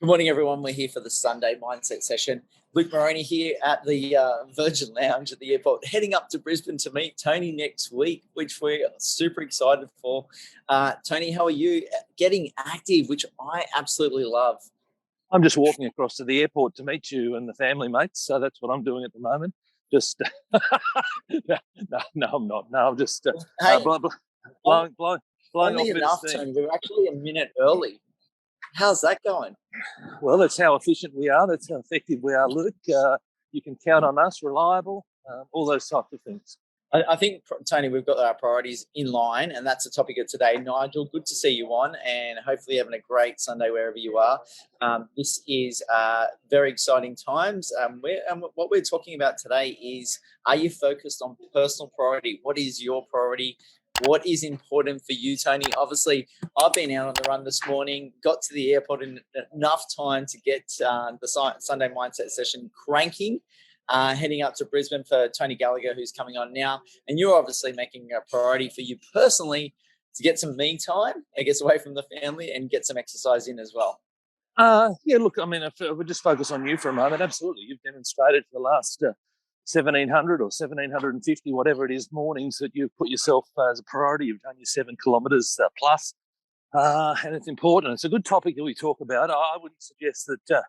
Good morning, everyone. We're here for the Sunday Mindset Session. Luke Moroney here at the Virgin Lounge at the airport, heading up to Brisbane to meet Tony next week, which we're super excited for. Tony, how are you? Getting active, which I absolutely love. I'm just walking across to the airport to meet you and the family, mates. So that's what I'm doing at the moment. Just no, I'm not. No, I'm just Hey, blowing off Only a bit of enough, steam. Tony. We're actually a minute early. How's that going? Well, that's how efficient we are. That's how effective we are, Luke. You can count on us, reliable, all those types of things. I think, Tony, we've got our priorities in line, and that's the topic of today. Nigel, good to see you on, and hopefully having a great Sunday wherever you are. This is very exciting times. What we're talking about today is, are you focused on personal priority? What is your priority? What is important for you, Tony? Obviously, I've been out on the run this morning, got to the airport in enough time to get the Sunday Mindset Session cranking. Heading up to Brisbane for Tony Gallagher, who's coming on now. And you're obviously making a priority for you personally to get some me time, I guess, away from the family and get some exercise in as well. Yeah, look, I mean, if we just focus on you for a moment, absolutely. You've demonstrated for the last 1,700 or 1,750, whatever it is, mornings that you've put yourself as a priority. You've done your 7 kilometres plus, and it's important. It's a good topic that we talk about. I wouldn't suggest that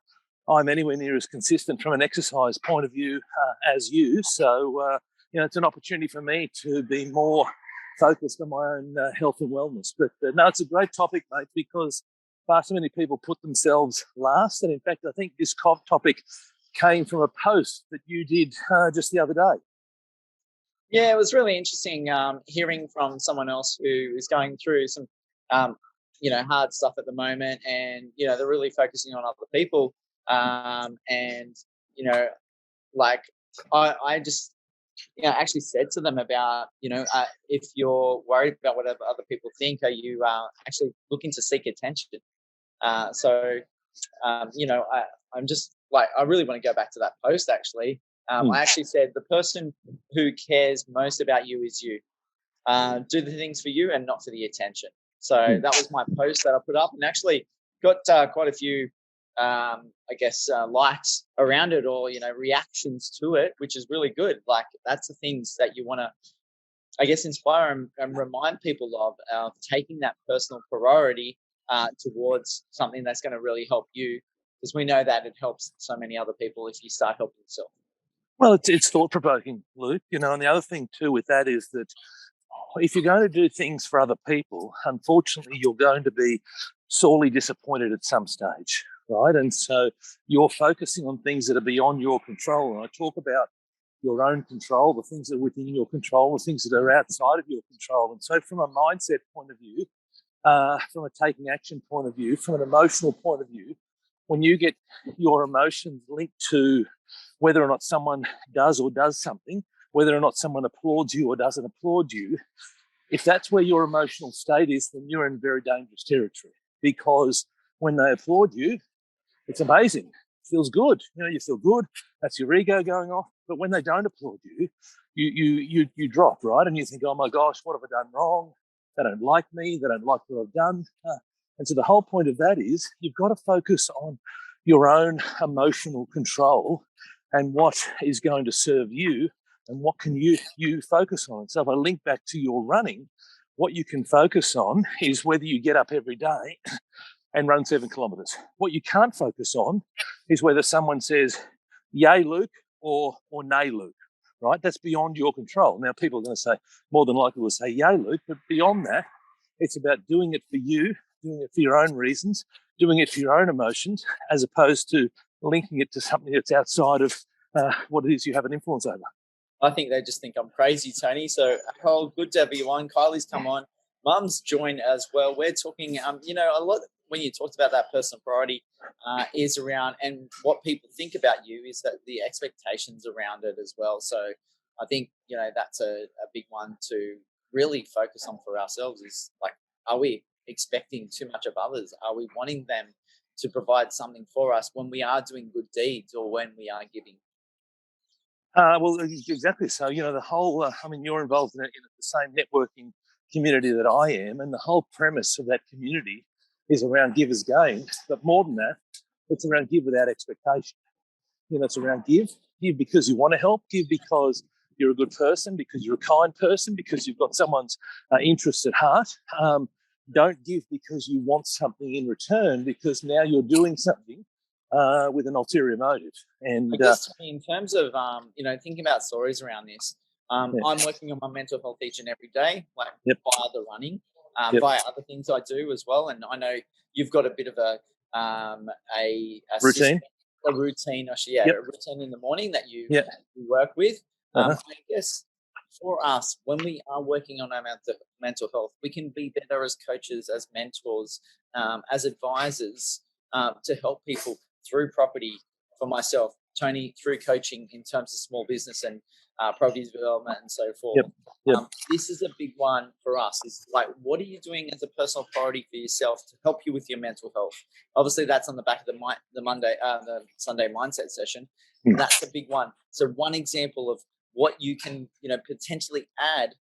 I'm anywhere near as consistent from an exercise point of view as you. So, it's an opportunity for me to be more focused on my own health and wellness. But no, it's a great topic, mate, because far too many people put themselves last. And in fact, I think this topic came from a post that you did just the other day. Yeah, it was really interesting hearing from someone else who is going through some, hard stuff at the moment. And, they're really focusing on other people. I just, actually said to them about, if you're worried about what other people think, are you actually looking to seek attention? I'm just like, I really want to go back to that post, actually. I actually said the person who cares most about you is you. Do the things for you and not for the attention. So that was my post that I put up, and actually got quite a few likes around it, or reactions to it, which is really good. Like, that's the things that you want to, I guess, inspire and remind people of taking that personal priority towards something that's going to really help you, because we know that it helps so many other people if you start helping yourself. Well, it's thought-provoking, Luke, and the other thing too with that is that if you're going to do things for other people, unfortunately, you're going to be sorely disappointed at some stage, right? And so you're focusing on things that are beyond your control. And I talk about your own control, the things that are within your control, the things that are outside of your control. And so from a mindset point of view, from a taking action point of view, from an emotional point of view, when you get your emotions linked to whether or not someone does something, whether or not someone applauds you or doesn't applaud you, if that's where your emotional state is, then you're in very dangerous territory. Because when they applaud you, it's amazing. It feels good. You feel good. That's your ego going off. But when they don't applaud you, you drop, right? And you think, oh my gosh, what have I done wrong? They don't like me. They don't like what I've done. And so the whole point of that is you've got to focus on your own emotional control and what is going to serve you and what can you focus on. So if I link back to your running, what you can focus on is whether you get up every day and run 7 kilometres. What you can't focus on is whether someone says, yay, Luke, or nay, Luke, right? That's beyond your control. Now, people are going to say, more than likely will say, yay, Luke, but beyond that, it's about doing it for you, doing it for your own reasons, doing it for your own emotions, as opposed to linking it to something that's outside of what it is you have an influence over. I think they just think I'm crazy, Tony. So, Harold, good to have you on. Kylie's come on. Mum's joined as well. We're talking, a lot when you talked about that personal priority is around, and what people think about you is that the expectations around it as well. So I think, that's a big one to really focus on for ourselves is like, are we expecting too much of others? Are we wanting them to provide something for us when we are doing good deeds or when we are giving? Well, exactly. So, the whole, you're involved in the same networking community that I am, and the whole premise of that community is around givers gain. But more than that, It's around give without expectation. It's around give because you want to help, give because you're a good person, because you're a kind person, because you've got someone's interests at heart. Don't give because you want something in return, because now you're doing something with an ulterior motive. And I guess in terms of thinking about stories around this, I'm working on my mental health each and every day, like via the running, via other things I do as well. And I know you've got a bit of a routine. A routine, a routine in the morning that you work with. I guess for us, when we are working on our mental health, we can be better as coaches, as mentors, as advisors to help people through property. For myself, Tony, through coaching in terms of small business and property development and so forth. This is a big one for us. Is like, what are you doing as a personal priority for yourself to help you with your mental health? Obviously, that's on the back of the Sunday mindset session. That's a big one. So one example of what you can, potentially add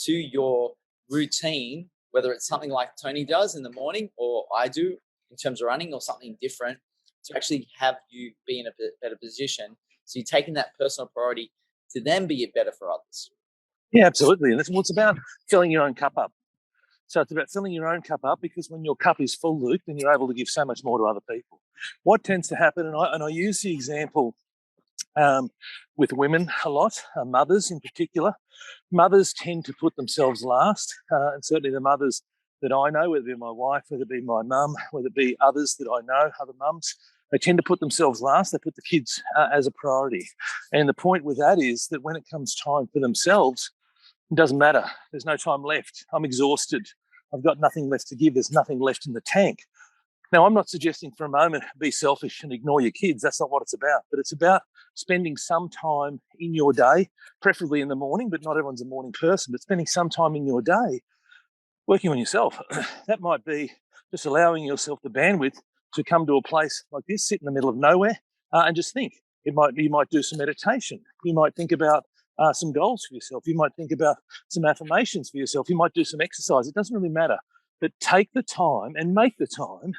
to your routine, whether it's something like Tony does in the morning or I do in terms of running, or something different, to actually have you be in a better position. So you're taking that personal priority to then be better for others. Yeah, absolutely. And it's about filling your own cup up. So it's about filling your own cup up, because when your cup is full, Luke, then you're able to give so much more to other people. What tends to happen, and I use the example with women a lot, mothers in particular. Mothers tend to put themselves last, and certainly the mothers that I know, whether it be my wife, whether it be my mum, whether it be others that I know, other mums, they tend to put themselves last. They put the kids as a priority. And the point with that is that when it comes time for themselves, it doesn't matter. There's no time left. I'm exhausted. I've got nothing left to give. There's nothing left in the tank. Now, I'm not suggesting for a moment be selfish and ignore your kids. That's not what it's about. But it's about spending some time in your day, preferably in the morning, but not everyone's a morning person, but spending some time in your day working on yourself. That might be just allowing yourself the bandwidth to come to a place like this, sit in the middle of nowhere, and just think. You might do some meditation. You might think about some goals for yourself. You might think about some affirmations for yourself. You might do some exercise. It doesn't really matter. But take the time and make the time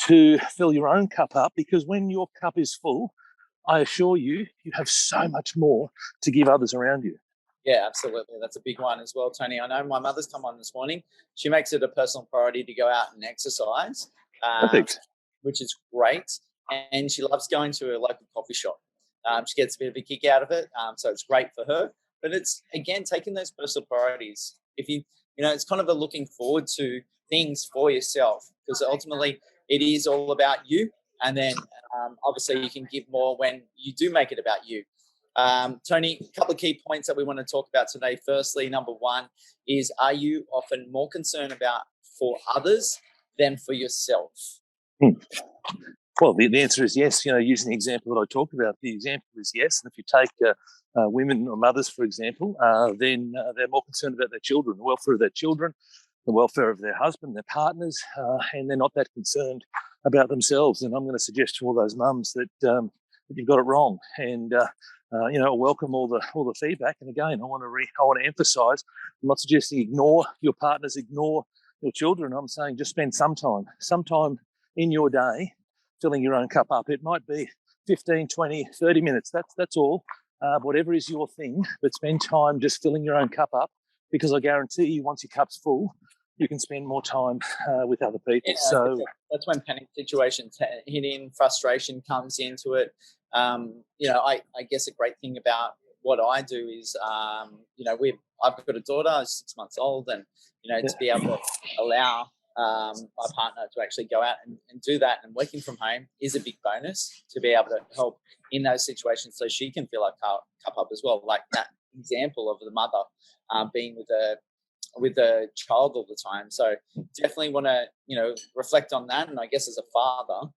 to fill your own cup up, because when your cup is full, I assure you, you have so much more to give others around you. Yeah, absolutely. That's a big one as well, Tony. I know my mother's come on this morning. She makes it a personal priority to go out and exercise, which is great. And she loves going to a local coffee shop. She gets a bit of a kick out of it, so it's great for her. But it's, again, taking those personal priorities. If it's kind of a looking forward to things for yourself, because ultimately it is all about you. And then obviously you can give more when you do make it about you. Tony, a couple of key points that we want to talk about today. Firstly, number one is, are you often more concerned about for others than for yourself? Well, the answer is yes. Using the example that I talked about, the example is yes. And if you take women or mothers, for example, then they're more concerned about their children, the welfare of their children, the welfare of their husband, their partners, and they're not that concerned about themselves. And I'm going to suggest to all those mums that you've got it wrong. And welcome all the feedback. And again, I want to emphasise, I'm not suggesting ignore your partners, ignore your children. I'm saying just spend some time in your day filling your own cup up. It might be 15, 20, 30 minutes. That's all. Whatever is your thing, but spend time just filling your own cup up, because I guarantee you, once your cup's full, you can spend more time with other people. Yeah, so that's when panic situations hit in, frustration comes into it. I guess a great thing about what I do is, I've got a daughter, 6 months old, and to be able to allow my partner to actually go out and do that, and working from home is a big bonus to be able to help in those situations, so she can fill her cup up as well. Like that example of the mother being with a child all the time. So definitely want to, reflect on that. And I guess as a father,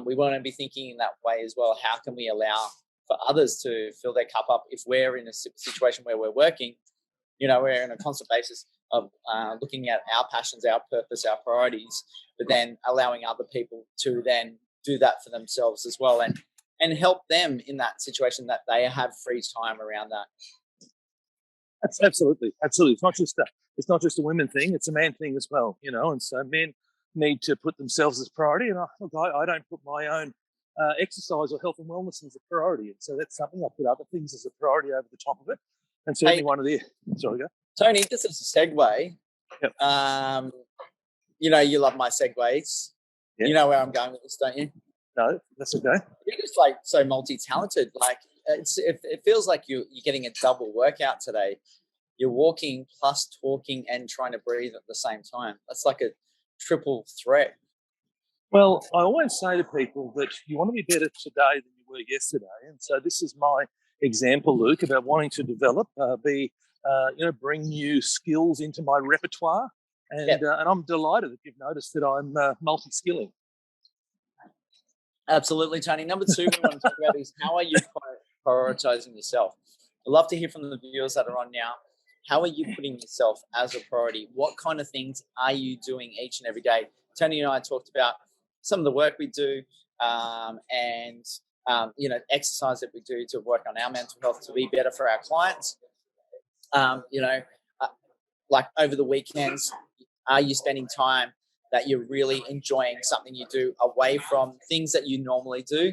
we want to be thinking in that way as well. How can we allow for others to fill their cup up if we're in a situation where we're working, we're on a constant basis of looking at our passions, our purpose, our priorities, but then allowing other people to then do that for themselves as well, and help them in that situation that they have free time around that. Absolutely. It's not just a women thing; it's a man thing as well. And so men need to put themselves as priority. And I don't put my own exercise or health and wellness is a priority. And so that's something I put other things as a priority over the top of it. And certainly one of the... Sorry, go. Tony, this is a segue. Yep. You love my segues. Yep. You know where I'm going with this, don't you? No, that's okay. You're just like so multi-talented. Like it feels like you're getting a double workout today. You're walking plus talking and trying to breathe at the same time. That's like a triple threat. Well, I always say to people that you want to be better today than you were yesterday. And so this is my example, Luke, about wanting to develop, bring new skills into my repertoire. And I'm delighted that you've noticed that I'm multi-skilling. Absolutely, Tony. Number 2 we want to talk about is how are you prioritizing yourself? I'd love to hear from the viewers that are on now. How are you putting yourself as a priority? What kind of things are you doing each and every day? Tony and I talked about some of the work we do exercise that we do to work on our mental health to be better for our clients. Like over the weekends, are you spending time that you're really enjoying something you do away from things that you normally do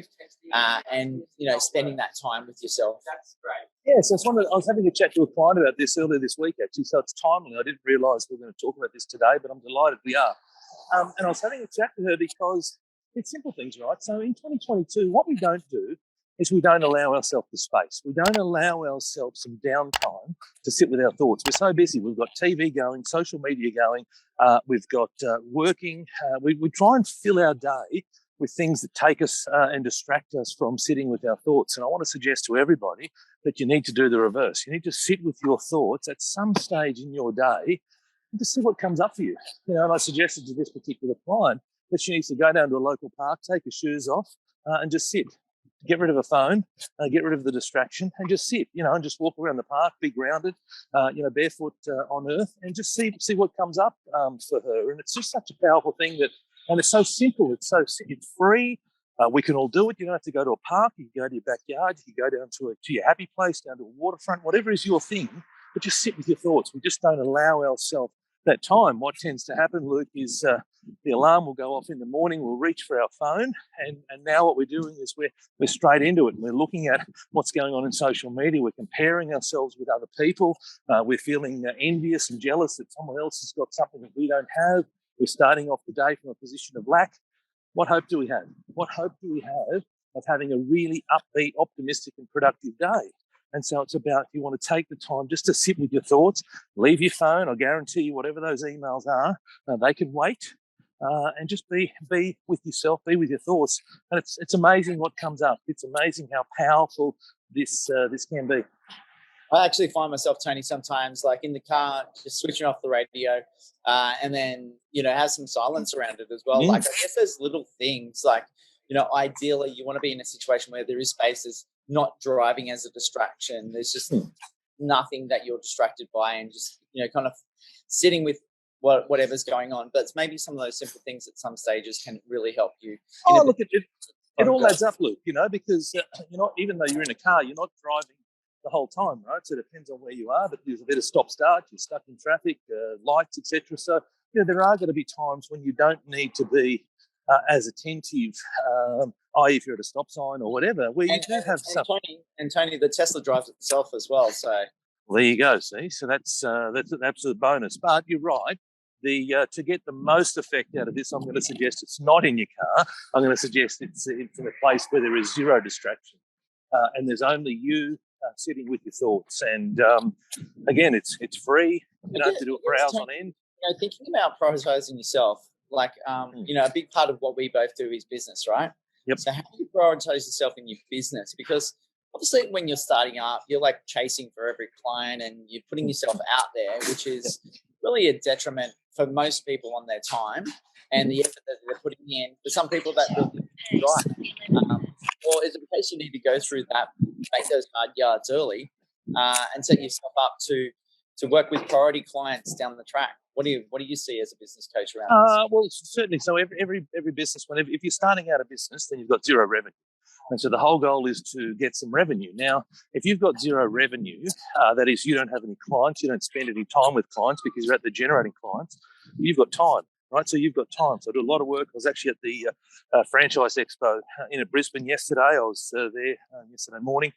and spending that time with yourself? That's great. Yeah, so I was having a chat to a client about this earlier this week, actually, so it's timely. I didn't realise we were going to talk about this today, but I'm delighted we are. And I was having a chat to her because it's simple things, right? So in 2022, what we don't do is we don't allow ourselves the space. We don't allow ourselves some downtime to sit with our thoughts. We're so busy. We've got TV going, social media going, we've got working. We try and fill our day with things that take us and distract us from sitting with our thoughts. And I want to suggest to everybody that you need to do the reverse. You need to sit with your thoughts at some stage in your day and to see what comes up for you. And I suggested to this particular client that she needs to go down to a local park, take her shoes off and just sit. Get rid of a phone, get rid of the distraction, and just sit, and just walk around the park, be grounded, barefoot on earth, and just see what comes up for her. And it's just such a powerful thing and it's so simple. It's free. We can all do it. You don't have to go to a park. You can go to your backyard. You can go down to your happy place, down to a waterfront, whatever is your thing. But just sit with your thoughts. We just don't allow ourselves that time. What tends to happen, Luke, is the alarm will go off in the morning. We'll reach for our phone, and now what we're doing is we're straight into it. And we're looking at what's going on in social media. We're comparing ourselves with other people. We're feeling envious and jealous that someone else has got something that we don't have. We're starting off the day from a position of lack. What hope do we have? What hope do we have of having a really upbeat, optimistic, and productive day? And so it's about, you want to take the time just to sit with your thoughts, leave your phone. I guarantee you, whatever those emails are, they can wait, and just be with yourself, be with your thoughts. And it's amazing what comes up. It's amazing how powerful this can be. I actually find myself, Tony, sometimes like in the car, just switching off the radio, and then, have some silence around it as well. Like, I guess there's little things like, ideally you want to be in a situation where there is spaces, not driving as a distraction. There's just nothing that you're distracted by, and just, kind of sitting with whatever's going on. But it's maybe some of those simple things at some stages can really help you. Look, it all adds up, Luke, because, even though you're in a car, you're not driving the whole time, right? So it depends on where you are, but there's a bit of stop-start, you're stuck in traffic, lights, etc. So, there are going to be times when you don't need to be as attentive, i.e. if you're at a stop sign or whatever, where you do have some. Tony, the Tesla drives itself as well. So there you go. See, so that's an absolute bonus. But you're right. To get the most effect out of this, I'm going to suggest it's not in your car. I'm going to suggest it's in a place where there is zero distraction, and there's only you sitting with your thoughts. And again, it's free. You don't have to do it for hours on end. Thinking about prioritizing yourself. Like, a big part of what we both do is business, right? Yep. So how do you prioritize yourself in your business? Because obviously when you're starting up, you're like chasing for every client and you're putting yourself out there, which is really a detriment for most people on their time and the effort that they're putting in. For some people that really right. Or is it a case you need to go through that, make those hard yards early, and set yourself up to work with priority clients down the track? What do you see as a business coach around this? Well, certainly. So every business, if you're starting out a business, then you've got zero revenue. And so the whole goal is to get some revenue. Now, if you've got zero revenue, that is, you don't have any clients, you don't spend any time with clients because you're at the generating clients, you've got time, right? So you've got time. So I do a lot of work. I was actually at the Franchise Expo in Brisbane yesterday. I was there yesterday morning.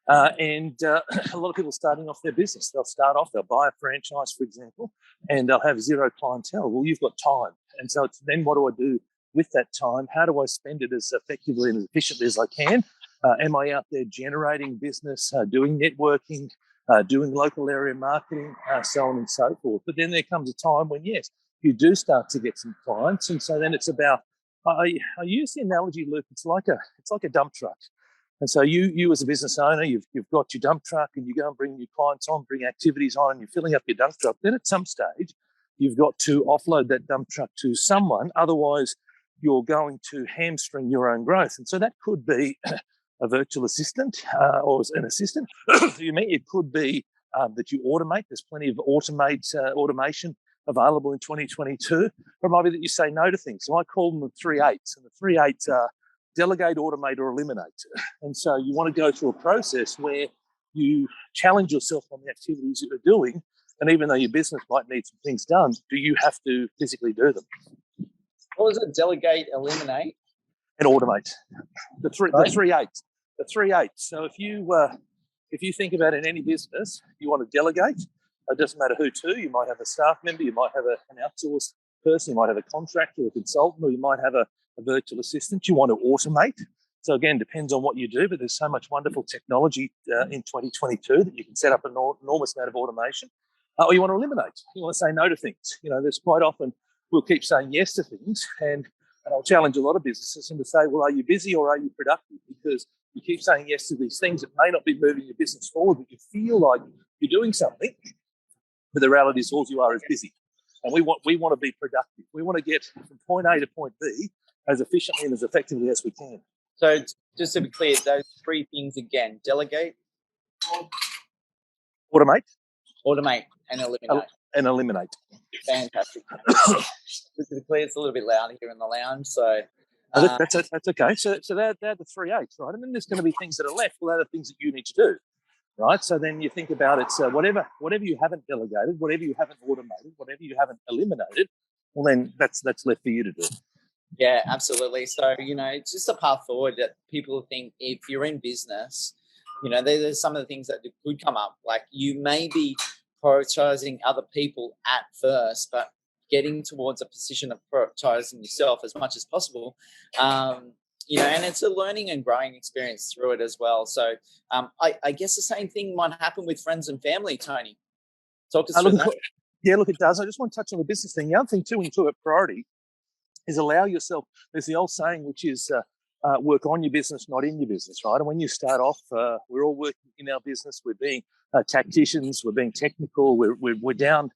And a lot of people starting off their business. They'll buy a franchise, for example, and they'll have zero clientele. Well, you've got time. And so it's then what do I do with that time? How do I spend it as effectively and as efficiently as I can? Am I out there generating business, doing networking, doing local area marketing, so on and so forth? But then there comes a time when, yes, you do start to get some clients. And so then it's about, I use the analogy, Luke, it's like a dump truck. And so you as a business owner, you've got your dump truck and you go and bring your clients on, bring activities on, and you're filling up your dump truck. Then at some stage, you've got to offload that dump truck to someone. Otherwise, you're going to hamstring your own growth. And so that could be a virtual assistant or an assistant. It could be that you automate. There's plenty of automation available in 2022. Or it might be that you say no to things. So I call them the 3 8s. And the 3 8s are delegate, automate, or eliminate. And so you want to go through a process where you challenge yourself on the activities that you're doing. And even though your business might need some things done, do you have to physically do them? What was it? Delegate, eliminate, and automate. The 3 8s. The 3 8s. So if you think about it in any business, you want to delegate. It doesn't matter who to. You might have a staff member, you might have an outsourced person, you might have a contractor, a consultant, or you might have a virtual assistant. You want to automate. So again, depends on what you do, but there's so much wonderful technology in 2022 that you can set up an enormous amount of automation. Or you want to eliminate. You want to say no to things. There's quite often we'll keep saying yes to things, and I'll challenge a lot of businesses and to say, well, are you busy or are you productive? Because you keep saying yes to these things that may not be moving your business forward, but you feel like you're doing something, but the reality is all you are is busy. And we want to be productive. We want to get from point A to point B as efficiently and as effectively as we can. So just to be clear, those 3 things again: delegate, automate, and eliminate. Fantastic. Just to be clear, it's a little bit loud here in the lounge, so that's okay. So they're the 3 8s, right? And then there's going to be things that are left. Well, they're the things that you need to do, right? So then you think about it. So whatever you haven't delegated, whatever you haven't automated, whatever you haven't eliminated, well, then that's left for you to do. Yeah, absolutely. So, it's just a path forward that people think if you're in business, there's some of the things that could come up. Like you may be prioritizing other people at first, but getting towards a position of prioritizing yourself as much as possible. And it's a learning and growing experience through it as well. So I guess the same thing might happen with friends and family, Tony. Talk us through that. Yeah, look, it does. I just want to touch on the business thing. The other thing too, when you talk about priority, is allow yourself. There's the old saying, which is work on your business, not in your business, right? And when you start off, we're all working in our business. We're being tacticians. We're being technical. We're down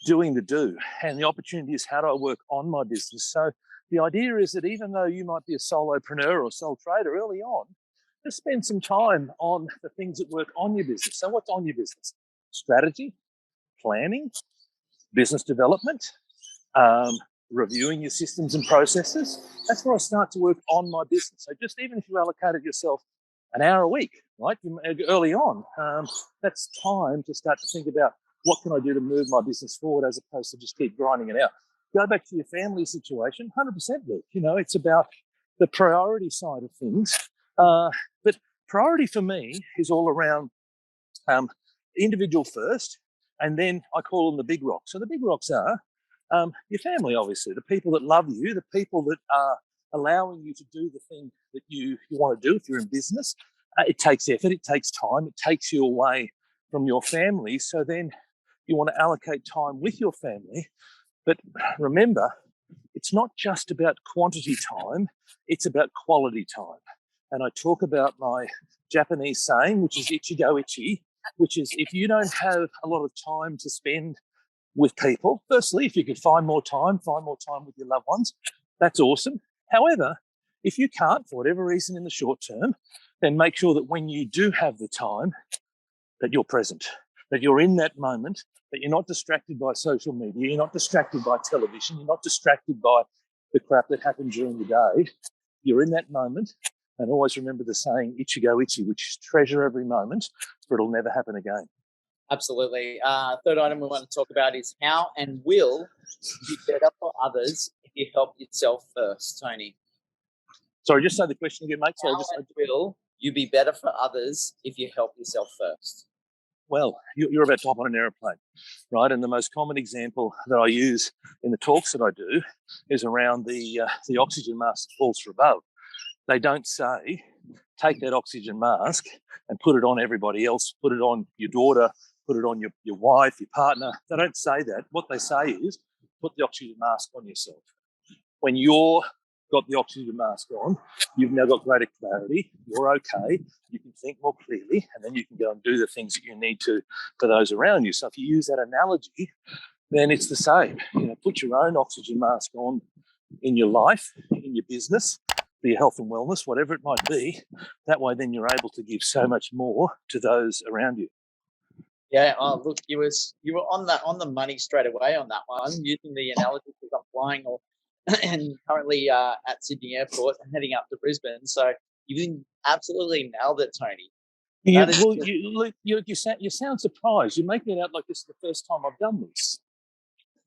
doing the do. And the opportunity is, how do I work on my business? So the idea is that even though you might be a solopreneur or sole trader early on, just spend some time on the things that work on your business. So what's on your business? Strategy, planning, business development, reviewing your systems and processes. That's where I start to work on my business. So just even if you allocated yourself an hour a week, right, early on, that's time to start to think about what can I do to move my business forward as opposed to just keep grinding it out. Go back to your family situation, 100%, Luke. It's about the priority side of things. But priority for me is all around individual first, and then I call them the big rocks. So the big rocks are your family, obviously, the people that love you, the people that are allowing you to do the thing that you want to do if you're in business. It takes effort, it takes time, it takes you away from your family. So then you want to allocate time with your family. But remember, it's not just about quantity time, it's about quality time. And I talk about my Japanese saying, which is ichigo ichi, which is if you don't have a lot of time to spend with people, firstly, if you could find more time with your loved ones, that's awesome. However, if you can't, for whatever reason in the short term, then make sure that when you do have the time, that you're present, that you're in that moment, that you're not distracted by social media, you're not distracted by television, you're not distracted by the crap that happened during the day. You're in that moment, and always remember the saying, ichigo ichi, which is treasure every moment, for it'll never happen again. Absolutely. Third item we want to talk about is how and will you be better for others if you help yourself first, Tony? Sorry, just say the question again, mate. How and will you be better for others if you help yourself first? Well, you're about to hop on an aeroplane, right? And the most common example that I use in the talks that I do is around the oxygen mask that falls from above. They don't say, take that oxygen mask and put it on everybody else, put it on your daughter, put it on your wife, your partner. They don't say that. What they say is, put the oxygen mask on yourself. When you're got the oxygen mask on, you've now got greater clarity, you're okay, you can think more clearly, and then you can go and do the things that you need to for those around you. So if you use that analogy, then it's the same. Put your own oxygen mask on in your life, in your business, for your health and wellness, whatever it might be. That way then you're able to give so much more to those around you. Yeah, look, you were on the money straight away on that one, using the analogy because I'm flying and currently at Sydney Airport and heading up to Brisbane. So you absolutely nailed it, Tony. You sound surprised. You're making it out like this is the first time I've done this.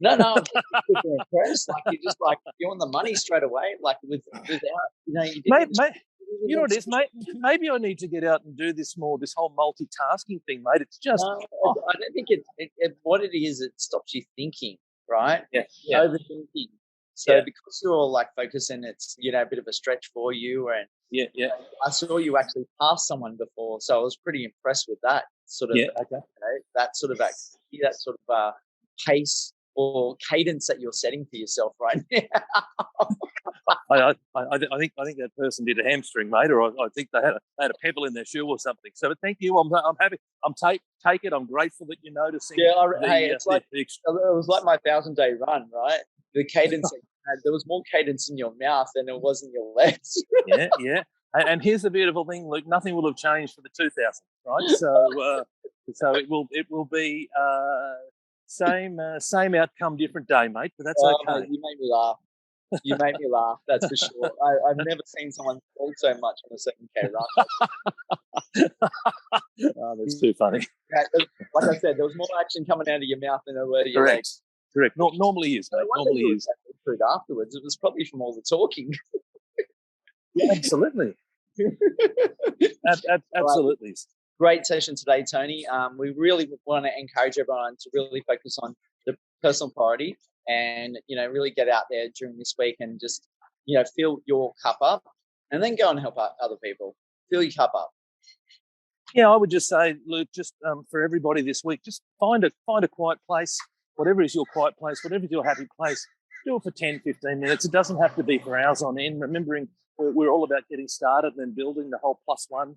No, I'm just super impressed. You're on the money straight away. Without, you didn't. You know what it is, mate? Maybe I need to get out and do this more, this whole multitasking thing, mate. It's just... No, I don't think what it is, it stops you thinking, right? Yeah. Overthinking. So because you're all focusing, it's, a bit of a stretch for you. And I saw you actually pass someone before. So I was pretty impressed with that sort of, that sort of activity, that sort of pace or cadence that you're setting for yourself right now. I think that person did a hamstring, mate, or I think they had a pebble in their shoe or something. So, but thank you. I'm happy. Take it. I'm grateful that you're noticing. Yeah, it was like my 1,000-day run, right? The cadence there was more cadence in your mouth than it was in your legs. yeah. And here's the beautiful thing, Luke. Nothing will have changed for the 2,000, right? So it will be same outcome, different day, mate. But that's okay. You made me laugh. You made me laugh, that's for sure. I've never seen someone fall so much on a 7K run. Oh, that's too funny. Like I said, there was more action coming out of your mouth than there were to your legs. Correct. Normally is, mate. Normally is. Afterwards, it was probably from all the talking. Yeah, absolutely. Absolutely. Right. Great session today, Tony. We really want to encourage everyone to really focus on the personal priority and, really get out there during this week and just, fill your cup up and then go and help out other people. Fill your cup up. Yeah, I would just say, Luke, just for everybody this week, just find a quiet place, whatever is your quiet place, whatever is your happy place, do it for 10, 15 minutes. It doesn't have to be for hours on end. Remembering we're all about getting started and then building the whole +1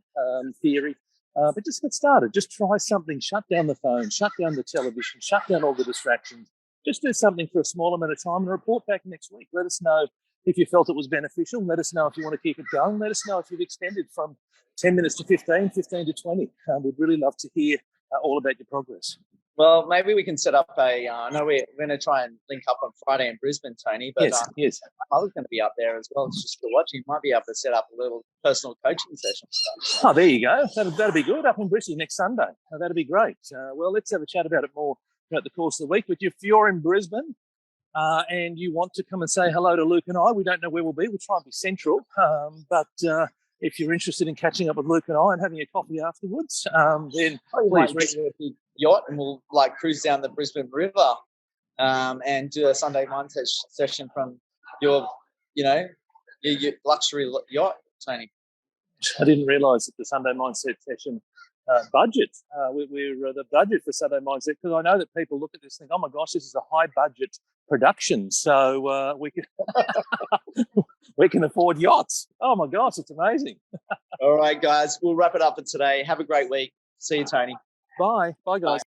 theory. But just get started. Just try something. Shut down the phone, shut down the television, shut down all the distractions. Just do something for a small amount of time and report back next week. Let us know if you felt it was beneficial. Let us know if you want to keep it going. Let us know if you've extended from 10 minutes to 15, 15 to 20. We'd really love to hear all about your progress. Well, maybe we can set up I know we're going to try and link up on Friday in Brisbane, Tony, but yes. I was going to be up there as well. It's just for watching. Might be able to set up a little personal coaching session. Oh, there you go. That'll be good. Up in Brisbane next Sunday. That'll be great. Well, let's have a chat about it more throughout the course of the week. But if you're in Brisbane and you want to come and say hello to Luke and I, we don't know where we'll be. We'll try and be central. But if you're interested in catching up with Luke and I and having a coffee afterwards, then please reach a big yacht and we'll cruise down the Brisbane River and do a Sunday mindset session from your luxury yacht, Tony. I didn't realise that the Sunday mindset session budget. We're the budget for Sunday mindset, because I know that people look at this and think, oh my gosh, this is a high budget production, so we can we can afford yachts. Oh my gosh, it's amazing. All right, guys, we'll wrap it up for today. Have a great week. See you, Tony. Bye guys.